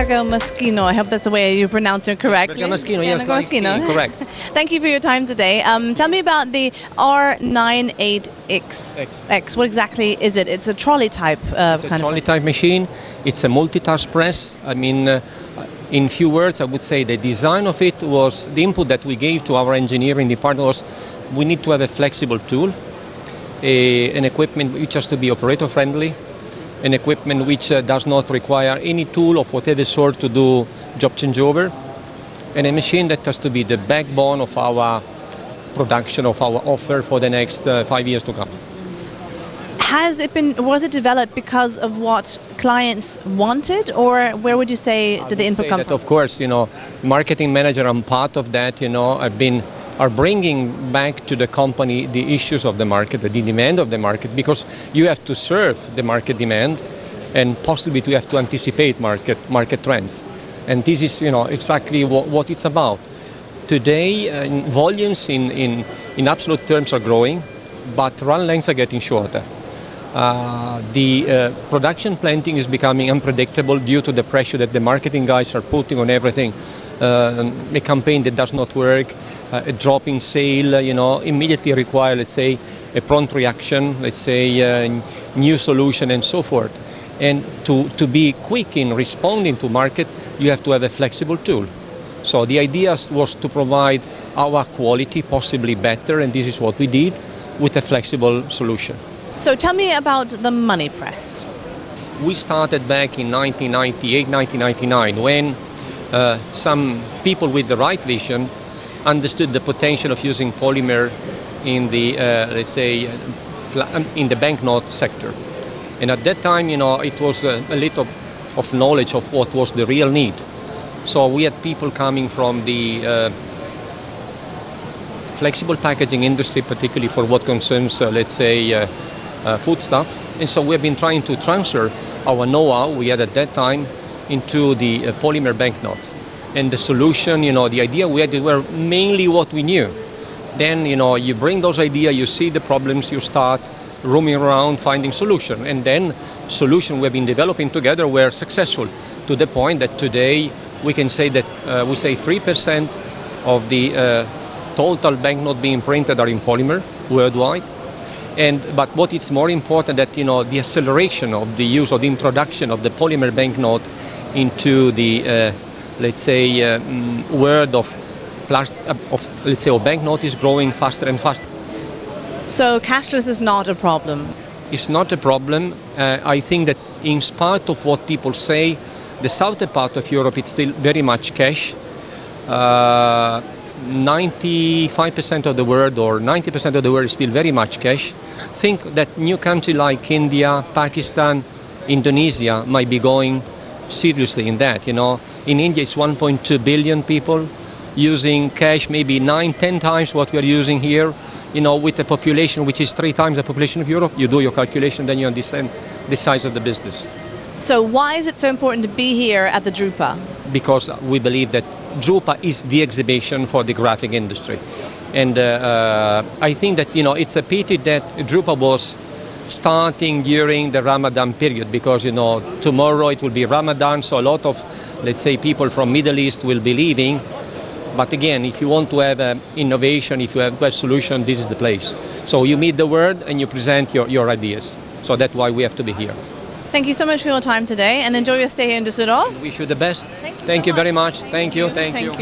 Bergamoschino. I hope that's the way you pronounce it correctly. Bergamoschino, yes, correct. Thank you for your time today. Tell me about the R98X. What exactly is it? It's a trolley type It's a trolley type machine. It's a multitask press. I mean, in few words, I would say the design of it was the input that we gave to our engineering department was we need to have a flexible tool, an equipment which has to be operator friendly, an equipment which does not require any tool of whatever sort to do job changeover, and a machine that has to be the backbone of our production, of our offer for the next 5 years to come. Was it developed because of what clients wanted, or where would you say did the input come from? Of course, marketing manager, I'm part of that, are bringing back to the company the issues of the market, the demand of the market, because you have to serve the market demand and possibly you have to anticipate market trends. And this is exactly what it's about. Today, volumes in absolute terms are growing, but run lengths are getting shorter. The production planting is becoming unpredictable due to the pressure that the marketing guys are putting on everything. A campaign that does not work, a drop in sale, immediately require, let's say, a prompt reaction, let's say, a new solution and so forth. And to be quick in responding to market, you have to have a flexible tool. So the idea was to provide our quality possibly better, and this is what we did with a flexible solution. So tell me about the money press. We started back in 1998, 1999, when some people with the right vision understood the potential of using polymer in the, let's say, in the banknote sector. And at that time, it was a little of knowledge of what was the real need. So we had people coming from the flexible packaging industry, particularly for what concerns, let's say, food stuff. And so we've been trying to transfer our know-how we had at that time into the polymer banknotes. And the solution, the idea we had were mainly what we knew. Then, you bring those ideas, you see the problems, you start roaming around finding solution. And then solution we've been developing together were successful to the point that today we can say that we say 3% of the total banknote being printed are in polymer worldwide. But what is more important that the acceleration of the use of the introduction of the polymer banknote into the let's say world of banknote is growing faster and faster. So cashless is not a problem. It's not a problem. I think that in spite of what people say, the southern part of Europe is still very much cash. 95% of the world or 90% of the world is still very much cash. Think that new countries like India, Pakistan, Indonesia might be going seriously in that. In India, it's 1.2 billion people using cash, maybe 9-10 times what we are using here. With a population which is 3 times the population of Europe, you do your calculation, then you understand the size of the business. So why is it so important to be here at the Drupa? Because we believe that Drupa is the exhibition for the graphic industry. And I think that, it's a pity that Drupa was starting during the Ramadan period, because, tomorrow it will be Ramadan, so a lot of, let's say, people from Middle East will be leaving. But again, if you want to have innovation, if you have a solution, this is the place. So you meet the world and you present your ideas. So that's why we have to be here. Thank you so much for your time today, and enjoy your stay here in Düsseldorf. Wish you the best. Thank you very much. Thank you. Thank you.